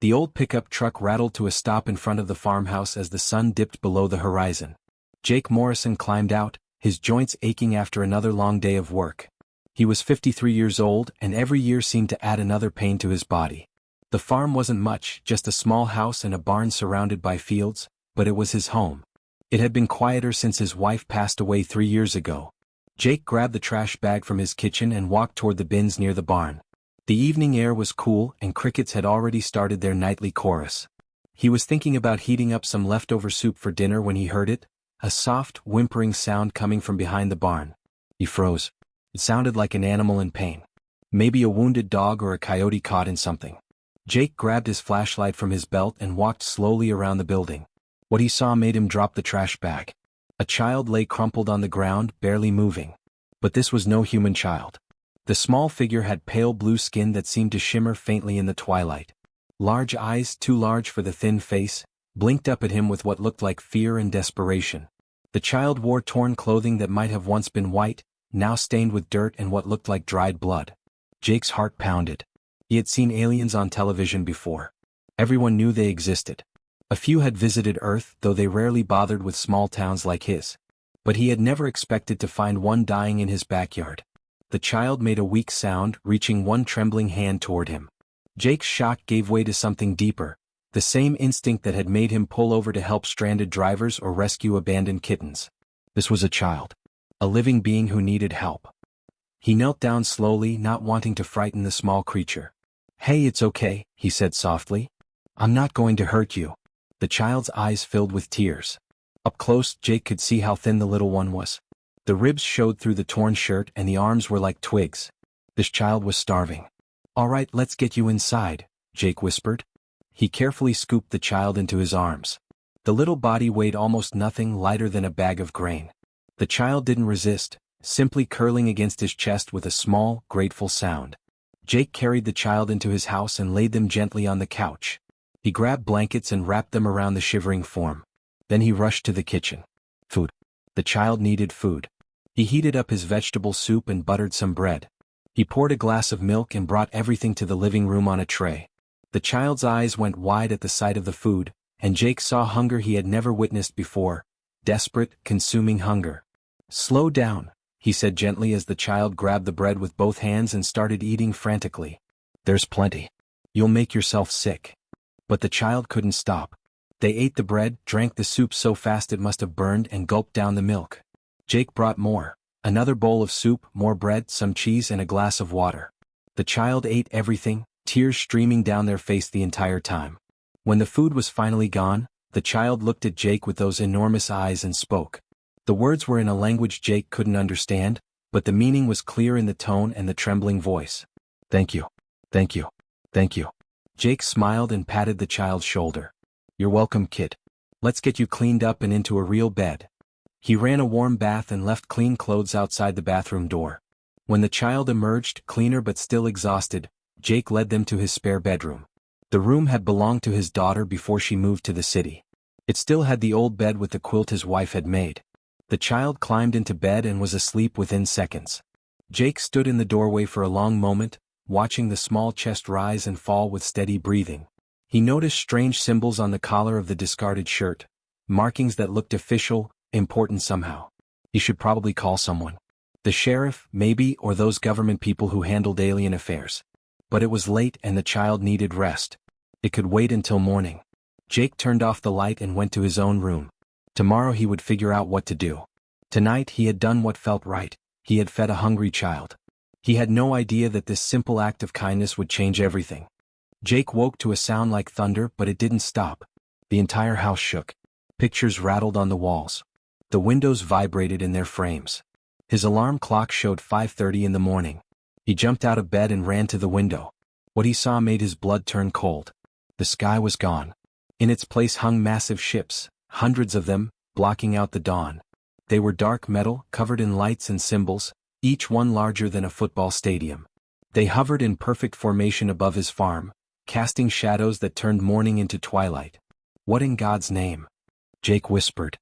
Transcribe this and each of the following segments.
The old pickup truck rattled to a stop in front of the farmhouse as the sun dipped below the horizon. Jake Morrison climbed out, his joints aching after another long day of work. He was 53 years old, and every year seemed to add another pain to his body. The farm wasn't much, just a small house and a barn surrounded by fields, but it was his home. It had been quieter since his wife passed away 3 years ago. Jake grabbed the trash bag from his kitchen and walked toward the bins near the barn. The evening air was cool and crickets had already started their nightly chorus. He was thinking about heating up some leftover soup for dinner when he heard it, a soft, whimpering sound coming from behind the barn. He froze. It sounded like an animal in pain. Maybe a wounded dog or a coyote caught in something. Jake grabbed his flashlight from his belt and walked slowly around the building. What he saw made him drop the trash bag. A child lay crumpled on the ground, barely moving. But this was no human child. The small figure had pale blue skin that seemed to shimmer faintly in the twilight. Large eyes, too large for the thin face, blinked up at him with what looked like fear and desperation. The child wore torn clothing that might have once been white, now stained with dirt and what looked like dried blood. Jake's heart pounded. He had seen aliens on television before. Everyone knew they existed. A few had visited Earth, though they rarely bothered with small towns like his. But he had never expected to find one dying in his backyard. The child made a weak sound, reaching one trembling hand toward him. Jake's shock gave way to something deeper, the same instinct that had made him pull over to help stranded drivers or rescue abandoned kittens. This was a child. A living being who needed help. He knelt down slowly, not wanting to frighten the small creature. "Hey, it's okay," he said softly. "I'm not going to hurt you." The child's eyes filled with tears. Up close, Jake could see how thin the little one was. The ribs showed through the torn shirt and the arms were like twigs. This child was starving. "All right, let's get you inside," Jake whispered. He carefully scooped the child into his arms. The little body weighed almost nothing, lighter than a bag of grain. The child didn't resist, simply curling against his chest with a small, grateful sound. Jake carried the child into his house and laid them gently on the couch. He grabbed blankets and wrapped them around the shivering form. Then he rushed to the kitchen. Food. The child needed food. He heated up his vegetable soup and buttered some bread. He poured a glass of milk and brought everything to the living room on a tray. The child's eyes went wide at the sight of the food, and Jake saw hunger he had never witnessed before. Desperate, consuming hunger. "Slow down," he said gently as the child grabbed the bread with both hands and started eating frantically. "There's plenty. You'll make yourself sick." But the child couldn't stop. They ate the bread, drank the soup so fast it must have burned, and gulped down the milk. Jake brought more. Another bowl of soup, more bread, some cheese, and a glass of water. The child ate everything, tears streaming down their face the entire time. When the food was finally gone, the child looked at Jake with those enormous eyes and spoke. The words were in a language Jake couldn't understand, but the meaning was clear in the tone and the trembling voice. "Thank you. Thank you. Thank you." Jake smiled and patted the child's shoulder. "You're welcome, kid. Let's get you cleaned up and into a real bed." He ran a warm bath and left clean clothes outside the bathroom door. When the child emerged, cleaner but still exhausted, Jake led them to his spare bedroom. The room had belonged to his daughter before she moved to the city. It still had the old bed with the quilt his wife had made. The child climbed into bed and was asleep within seconds. Jake stood in the doorway for a long moment, watching the small chest rise and fall with steady breathing. He noticed strange symbols on the collar of the discarded shirt, markings that looked official, important somehow. He should probably call someone. The sheriff, maybe, or those government people who handled alien affairs. But it was late and the child needed rest. It could wait until morning. Jake turned off the light and went to his own room. Tomorrow he would figure out what to do. Tonight he had done what felt right. He had fed a hungry child. He had no idea that this simple act of kindness would change everything. Jake woke to a sound like thunder, but it didn't stop. The entire house shook. Pictures rattled on the walls. The windows vibrated in their frames. His alarm clock showed 5:30 in the morning. He jumped out of bed and ran to the window. What he saw made his blood turn cold. The sky was gone. In its place hung massive ships, hundreds of them, blocking out the dawn. They were dark metal, covered in lights and symbols, each one larger than a football stadium. They hovered in perfect formation above his farm, casting shadows that turned morning into twilight. "What in God's name?" Jake whispered.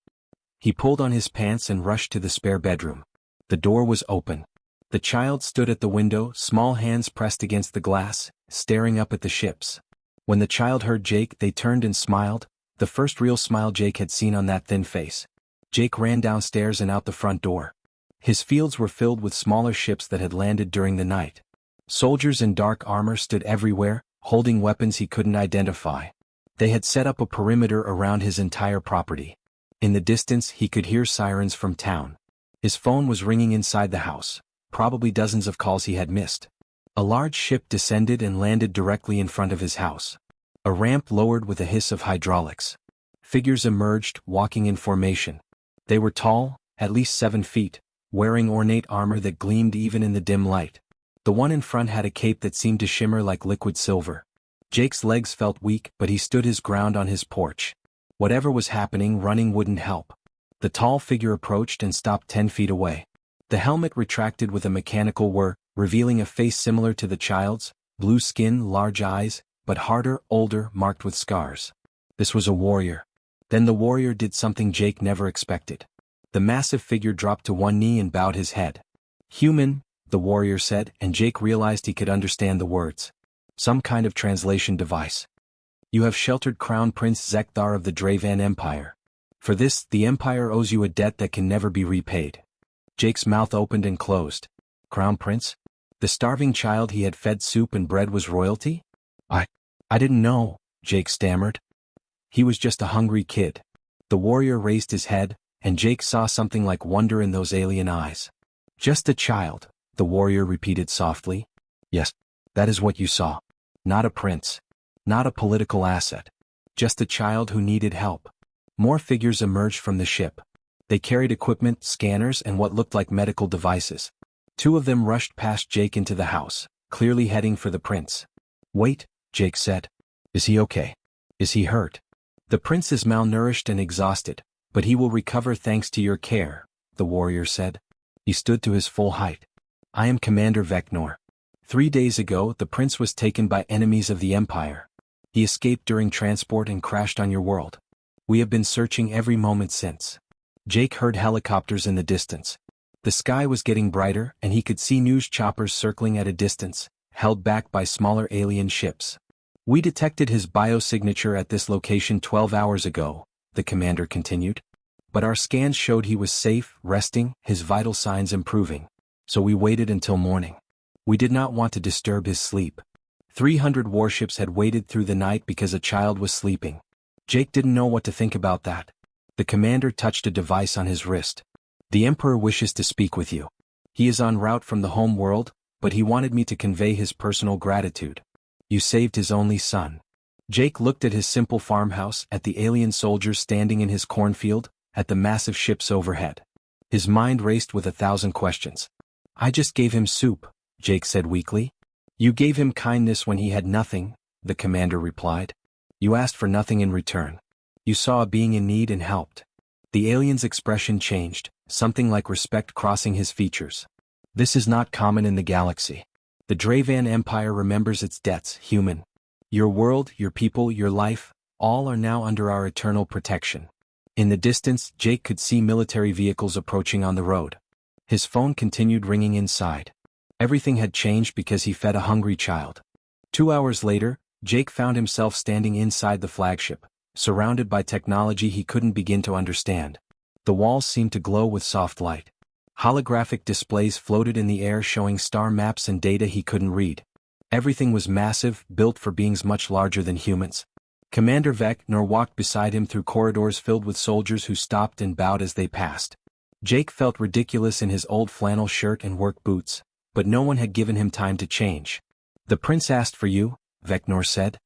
He pulled on his pants and rushed to the spare bedroom. The door was open. The child stood at the window, small hands pressed against the glass, staring up at the ships. When the child heard Jake, they turned and smiled, the first real smile Jake had seen on that thin face. Jake ran downstairs and out the front door. His fields were filled with smaller ships that had landed during the night. Soldiers in dark armor stood everywhere, holding weapons he couldn't identify. They had set up a perimeter around his entire property. In the distance, he could hear sirens from town. His phone was ringing inside the house, probably dozens of calls he had missed. A large ship descended and landed directly in front of his house. A ramp lowered with a hiss of hydraulics. Figures emerged, walking in formation. They were tall, at least 7 feet, wearing ornate armor that gleamed even in the dim light. The one in front had a cape that seemed to shimmer like liquid silver. Jake's legs felt weak, but he stood his ground on his porch. Whatever was happening, running wouldn't help. The tall figure approached and stopped 10 feet away. The helmet retracted with a mechanical whir, revealing a face similar to the child's, blue skin, large eyes, but harder, older, marked with scars. This was a warrior. Then the warrior did something Jake never expected. The massive figure dropped to one knee and bowed his head. "Human," the warrior said, and Jake realized he could understand the words. Some kind of translation device. "You have sheltered Crown Prince Zekthar of the Dravan Empire. For this, the Empire owes you a debt that can never be repaid." Jake's mouth opened and closed. Crown Prince? The starving child he had fed soup and bread was royalty? I didn't know, Jake stammered. He was just a hungry kid. The warrior raised his head, and Jake saw something like wonder in those alien eyes. "Just a child," the warrior repeated softly. "Yes, that is what you saw. Not a prince. Not a political asset. Just a child who needed help." More figures emerged from the ship. They carried equipment, scanners, and what looked like medical devices. 2 of them rushed past Jake into the house, clearly heading for the prince. "Wait," Jake said. "Is he okay? Is he hurt?" "The prince is malnourished and exhausted, but he will recover thanks to your care," the warrior said. He stood to his full height. "I am Commander Vecnor. 3 days ago, the prince was taken by enemies of the Empire. He escaped during transport and crashed on your world. We have been searching every moment since." Jake heard helicopters in the distance. The sky was getting brighter, and he could see news choppers circling at a distance, held back by smaller alien ships. "We detected his biosignature at this location 12 hours ago," the commander continued. "But our scans showed he was safe, resting, his vital signs improving. So we waited until morning. We did not want to disturb his sleep. 300 warships had waited through the night because a child was sleeping." Jake didn't know what to think about that. The commander touched a device on his wrist. "The Emperor wishes to speak with you. He is en route from the home world, but he wanted me to convey his personal gratitude. You saved his only son." Jake looked at his simple farmhouse, at the alien soldiers standing in his cornfield, at the massive ships overhead. His mind raced with 1,000 questions. "I just gave him soup," Jake said weakly. "You gave him kindness when he had nothing," the commander replied. "You asked for nothing in return. You saw a being in need and helped." The alien's expression changed, something like respect crossing his features. "This is not common in the galaxy. The Dravan Empire remembers its debts, human. Your world, your people, your life, all are now under our eternal protection." In the distance, Jake could see military vehicles approaching on the road. His phone continued ringing inside. Everything had changed because he fed a hungry child. 2 hours later, Jake found himself standing inside the flagship, surrounded by technology he couldn't begin to understand. The walls seemed to glow with soft light. Holographic displays floated in the air showing star maps and data he couldn't read. Everything was massive, built for beings much larger than humans. Commander Vecnor walked beside him through corridors filled with soldiers who stopped and bowed as they passed. Jake felt ridiculous in his old flannel shirt and work boots, but no one had given him time to change. "The prince asked for you," Vecnor said.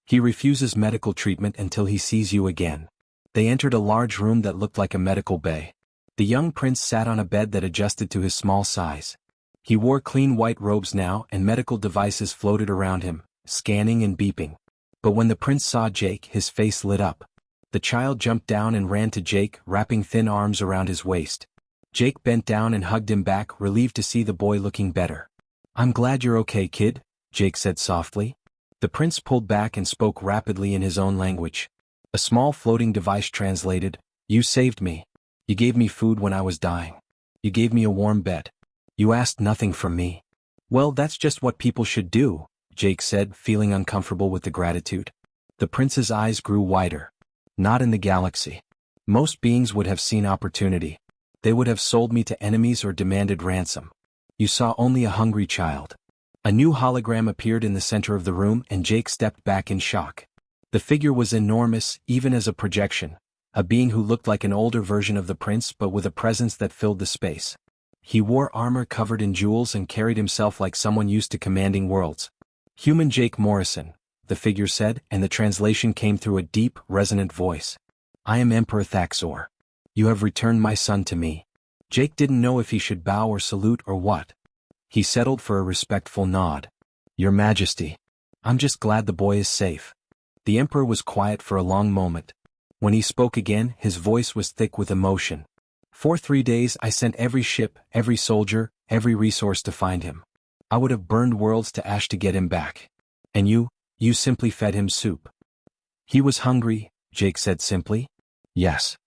"He refuses medical treatment until he sees you again." They entered a large room that looked like a medical bay. The young prince sat on a bed that adjusted to his small size. He wore clean white robes now, and medical devices floated around him, scanning and beeping. But when the prince saw Jake, his face lit up. The child jumped down and ran to Jake, wrapping thin arms around his waist. Jake bent down and hugged him back, relieved to see the boy looking better. "I'm glad you're okay, kid," Jake said softly. The prince pulled back and spoke rapidly in his own language. A small floating device translated, "You saved me. You gave me food when I was dying. You gave me a warm bed. You asked nothing from me." "Well, that's just what people should do," Jake said, feeling uncomfortable with the gratitude. The prince's eyes grew wider. Not in the galaxy. Most beings would have seen opportunity. They would have sold me to enemies or demanded ransom. You saw only a hungry child. A new hologram appeared in the center of the room and Jake stepped back in shock. The figure was enormous, even as a projection, a being who looked like an older version of the prince but with a presence that filled the space. He wore armor covered in jewels and carried himself like someone used to commanding worlds. Human Jake Morrison, the figure said, and the translation came through a deep, resonant voice. I am Emperor Thaxor. You have returned my son to me. Jake didn't know if he should bow or salute or what. He settled for a respectful nod. Your Majesty. I'm just glad the boy is safe. The Emperor was quiet for a long moment. When he spoke again, his voice was thick with emotion. For 3 days I sent every ship, every soldier, every resource to find him. I would have burned worlds to ash to get him back. And you simply fed him soup. He was hungry, Jake said simply. Yes.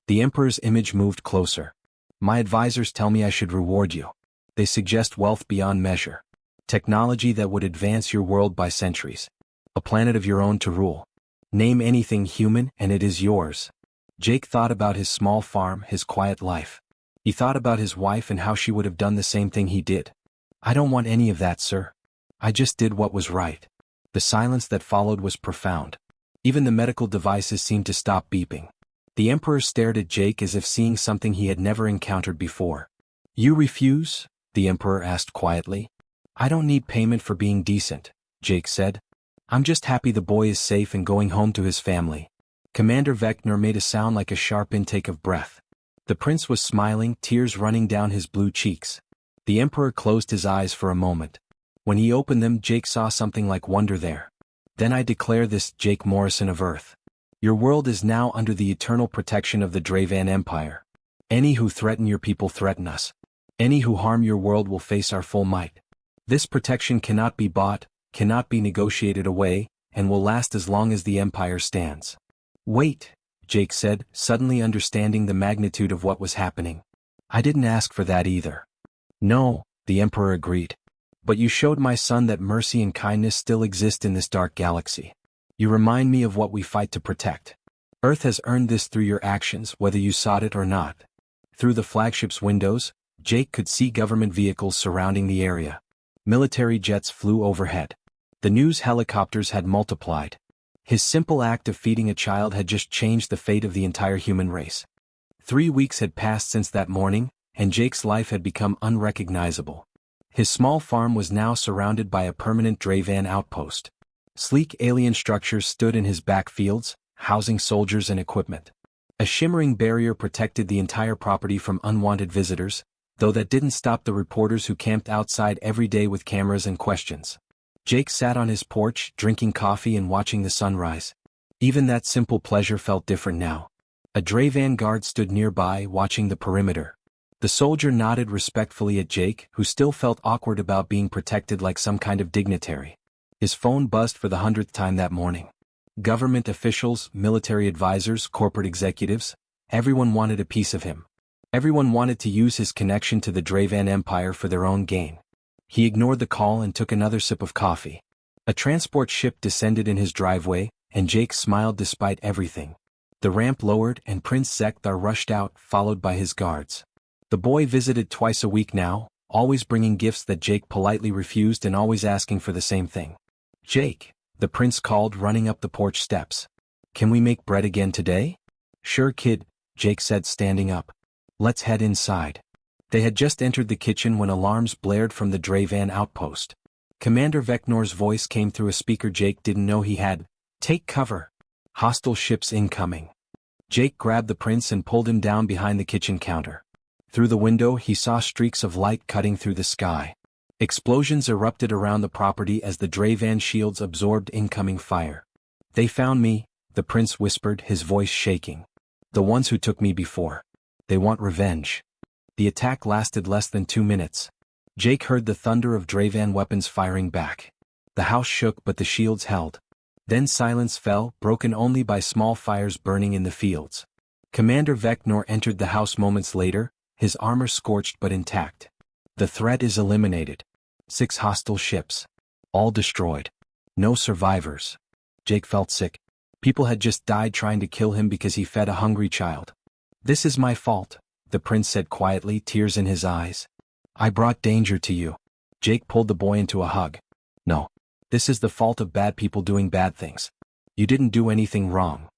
The Emperor's image moved closer. My advisors tell me I should reward you. They suggest wealth beyond measure. Technology that would advance your world by centuries. A planet of your own to rule. Name anything human and it is yours. Jake thought about his small farm, his quiet life. He thought about his wife and how she would have done the same thing he did. I don't want any of that, sir. I just did what was right. The silence that followed was profound. Even the medical devices seemed to stop beeping. The Emperor stared at Jake as if seeing something he had never encountered before. You refuse? The Emperor asked quietly. I don't need payment for being decent, Jake said. I'm just happy the boy is safe and going home to his family. Commander Vector made a sound like a sharp intake of breath. The prince was smiling, tears running down his blue cheeks. The Emperor closed his eyes for a moment. When he opened them, Jake saw something like wonder there. Then I declare this, Jake Morrison of Earth. Your world is now under the eternal protection of the Dravan Empire. Any who threaten your people threaten us. Any who harm your world will face our full might. This protection cannot be bought, cannot be negotiated away, and will last as long as the Empire stands. Wait, Jake said, suddenly understanding the magnitude of what was happening. I didn't ask for that either. No, the Emperor agreed. But you showed my son that mercy and kindness still exist in this dark galaxy. You remind me of what we fight to protect. Earth has earned this through your actions, whether you sought it or not. Through the flagship's windows, Jake could see government vehicles surrounding the area. Military jets flew overhead. The news helicopters had multiplied. His simple act of feeding a child had just changed the fate of the entire human race. 3 weeks had passed since that morning, and Jake's life had become unrecognizable. His small farm was now surrounded by a permanent Dravan outpost. Sleek alien structures stood in his backfields, housing soldiers and equipment. A shimmering barrier protected the entire property from unwanted visitors, though that didn't stop the reporters who camped outside every day with cameras and questions. Jake sat on his porch, drinking coffee and watching the sunrise. Even that simple pleasure felt different now. A Dravan guard stood nearby, watching the perimeter. The soldier nodded respectfully at Jake, who still felt awkward about being protected like some kind of dignitary. His phone buzzed for the 100th time that morning. Government officials, military advisors, corporate executives, everyone wanted a piece of him. Everyone wanted to use his connection to the Dravan Empire for their own gain. He ignored the call and took another sip of coffee. A transport ship descended in his driveway, and Jake smiled despite everything. The ramp lowered and Prince Zekthar rushed out, followed by his guards. The boy visited twice a week now, always bringing gifts that Jake politely refused and always asking for the same thing. Jake, the prince called, running up the porch steps. Can we make bread again today? Sure, kid, Jake said, standing up. Let's head inside. They had just entered the kitchen when alarms blared from the Dravan outpost. Commander Vecnor's voice came through a speaker Jake didn't know he had. Take cover. Hostile ships incoming. Jake grabbed the prince and pulled him down behind the kitchen counter. Through the window he saw streaks of light cutting through the sky. Explosions erupted around the property as the Dravan shields absorbed incoming fire. They found me, the prince whispered, his voice shaking. The ones who took me before. They want revenge. The attack lasted less than 2 minutes. Jake heard the thunder of Dravan weapons firing back. The house shook but the shields held. Then silence fell, broken only by small fires burning in the fields. Commander Vector entered the house moments later, his armor scorched but intact. The threat is eliminated. 6 hostile ships. All destroyed. No survivors. Jake felt sick. People had just died trying to kill him because he fed a hungry child. This is my fault, the prince said quietly, tears in his eyes. I brought danger to you. Jake pulled the boy into a hug. No. This is the fault of bad people doing bad things. You didn't do anything wrong.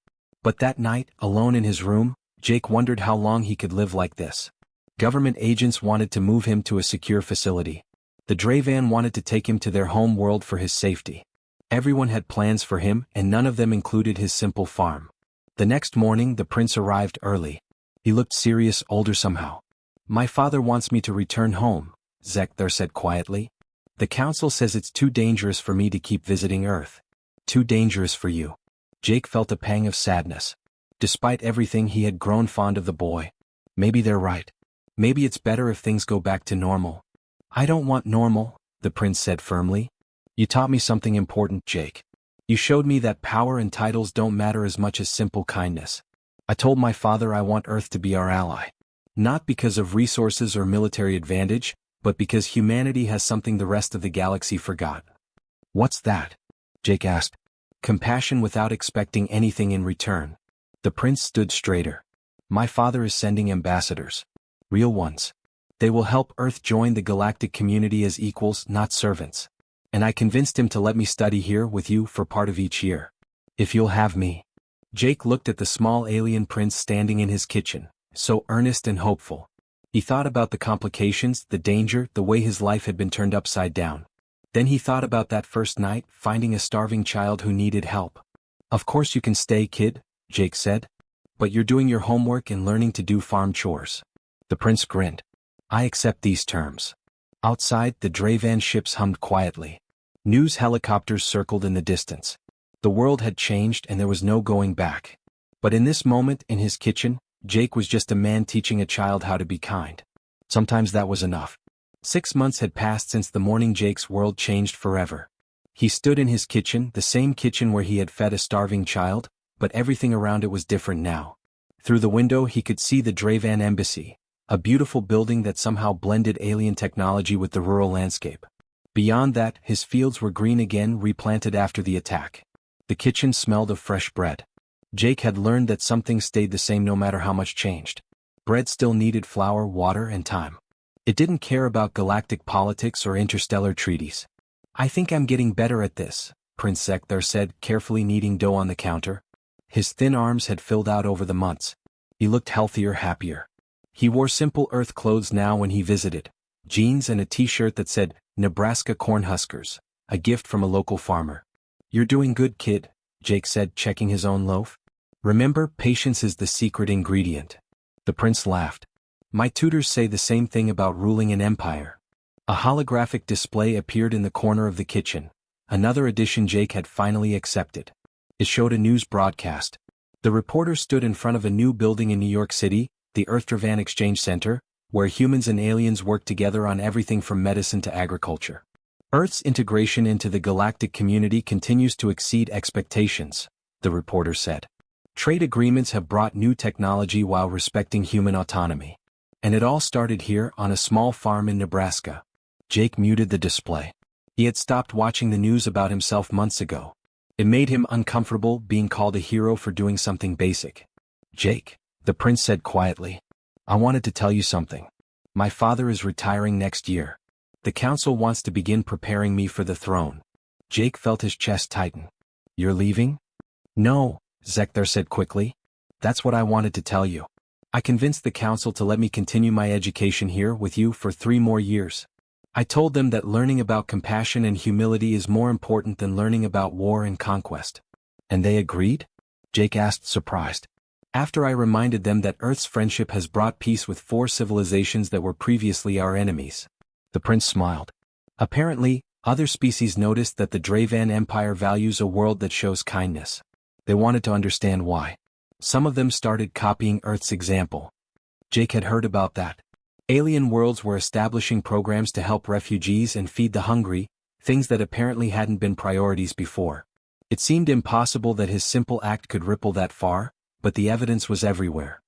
But that night, alone in his room, Jake wondered how long he could live like this. Government agents wanted to move him to a secure facility. The Dravan wanted to take him to their home world for his safety. Everyone had plans for him, and none of them included his simple farm. The next morning, the prince arrived early. He looked serious, older somehow. My father wants me to return home, Zekthar said quietly. The council says it's too dangerous for me to keep visiting Earth. Too dangerous for you. Jake felt a pang of sadness. Despite everything, he had grown fond of the boy. Maybe they're right. Maybe it's better if things go back to normal. I don't want normal, the prince said firmly. You taught me something important, Jake. You showed me that power and titles don't matter as much as simple kindness. I told my father I want Earth to be our ally. Not because of resources or military advantage, but because humanity has something the rest of the galaxy forgot. What's that? Jake asked. Compassion without expecting anything in return. The prince stood straighter. My father is sending ambassadors. Real ones. They will help Earth join the galactic community as equals, not servants. And I convinced him to let me study here with you for part of each year. If you'll have me. Jake looked at the small alien prince standing in his kitchen, so earnest and hopeful. He thought about the complications, the danger, the way his life had been turned upside down. Then he thought about that first night, finding a starving child who needed help. Of course you can stay, kid, Jake said. But you're doing your homework and learning to do farm chores. The prince grinned. I accept these terms. Outside, the Dravan ships hummed quietly. News helicopters circled in the distance. The world had changed and there was no going back. But in this moment, in his kitchen, Jake was just a man teaching a child how to be kind. Sometimes that was enough. 6 months had passed since the morning Jake's world changed forever. He stood in his kitchen, the same kitchen where he had fed a starving child, but everything around it was different now. Through the window he could see the Dravan embassy, a beautiful building that somehow blended alien technology with the rural landscape. Beyond that, his fields were green again, replanted after the attack. The kitchen smelled of fresh bread. Jake had learned that some things stayed the same no matter how much changed. Bread still needed flour, water, and time. It didn't care about galactic politics or interstellar treaties. I think I'm getting better at this, Prince Zekthar said, carefully kneading dough on the counter. His thin arms had filled out over the months. He looked healthier, happier. He wore simple Earth clothes now when he visited. Jeans and a t-shirt that said, Nebraska Cornhuskers, a gift from a local farmer. You're doing good, kid, Jake said, checking his own loaf. Remember, patience is the secret ingredient. The prince laughed. My tutors say the same thing about ruling an empire. A holographic display appeared in the corner of the kitchen, another edition Jake had finally accepted. It showed a news broadcast. The reporter stood in front of a new building in New York City, the Earth-Dravan Exchange Center, where humans and aliens work together on everything from medicine to agriculture. Earth's integration into the galactic community continues to exceed expectations, the reporter said. Trade agreements have brought new technology while respecting human autonomy. And it all started here on a small farm in Nebraska. Jake muted the display. He had stopped watching the news about himself months ago. It made him uncomfortable being called a hero for doing something basic. Jake, the prince said quietly, I wanted to tell you something. My father is retiring next year. The council wants to begin preparing me for the throne. Jake felt his chest tighten. You're leaving? No, Zekthar said quickly. That's what I wanted to tell you. I convinced the council to let me continue my education here with you for 3 more years. I told them that learning about compassion and humility is more important than learning about war and conquest. And they agreed? Jake asked, surprised. After I reminded them that Earth's friendship has brought peace with 4 civilizations that were previously our enemies. The prince smiled. Apparently, other species noticed that the Dravan Empire values a world that shows kindness. They wanted to understand why. Some of them started copying Earth's example. Jake had heard about that. Alien worlds were establishing programs to help refugees and feed the hungry, things that apparently hadn't been priorities before. It seemed impossible that his simple act could ripple that far, but the evidence was everywhere.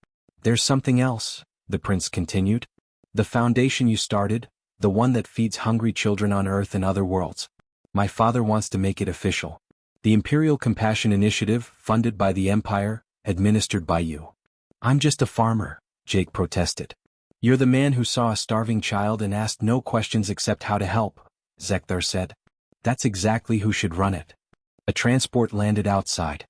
There's something else, the prince continued. The foundation you started, the one that feeds hungry children on Earth and other worlds. My father wants to make it official. The Imperial Compassion Initiative, funded by the Empire, administered by you. I'm just a farmer, Jake protested. You're the man who saw a starving child and asked no questions except how to help, Zekthar said. That's exactly who should run it. A transport landed outside.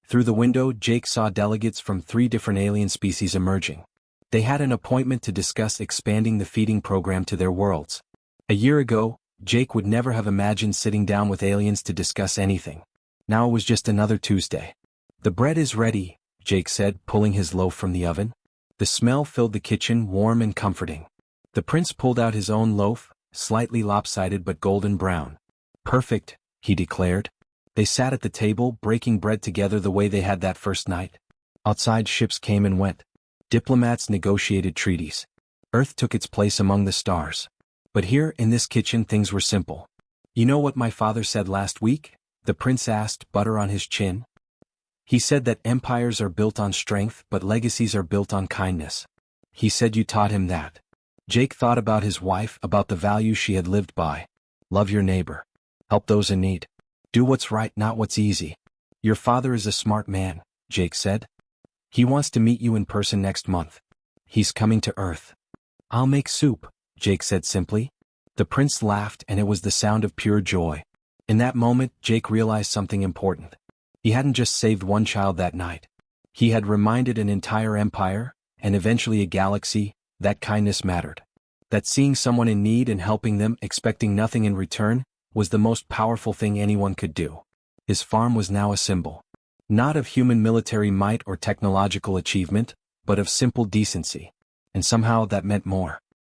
Through the window, Jake saw delegates from 3 different alien species emerging. They had an appointment to discuss expanding the feeding program to their worlds. A year ago, Jake would never have imagined sitting down with aliens to discuss anything. Now it was just another Tuesday. The bread is ready, Jake said, pulling his loaf from the oven. The smell filled the kitchen, warm and comforting. The prince pulled out his own loaf, slightly lopsided but golden brown. Perfect, he declared. They sat at the table, breaking bread together the way they had that first night. Outside, ships came and went. Diplomats negotiated treaties. Earth took its place among the stars. But here, in this kitchen, things were simple. You know what my father said last week? The prince asked, butter on his chin. He said that empires are built on strength but legacies are built on kindness. He said you taught him that. Jake thought about his wife, about the values she had lived by. Love your neighbor. Help those in need. Do what's right, not what's easy. Your father is a smart man, Jake said. He wants to meet you in person next month. He's coming to Earth. I'll make soup, Jake said simply. The prince laughed and it was the sound of pure joy. In that moment, Jake realized something important. He hadn't just saved one child that night. He had reminded an entire empire, and eventually a galaxy, that kindness mattered. That seeing someone in need and helping them, expecting nothing in return, was the most powerful thing anyone could do. His farm was now a symbol. Not of human military might or technological achievement, but of simple decency. And somehow that meant more.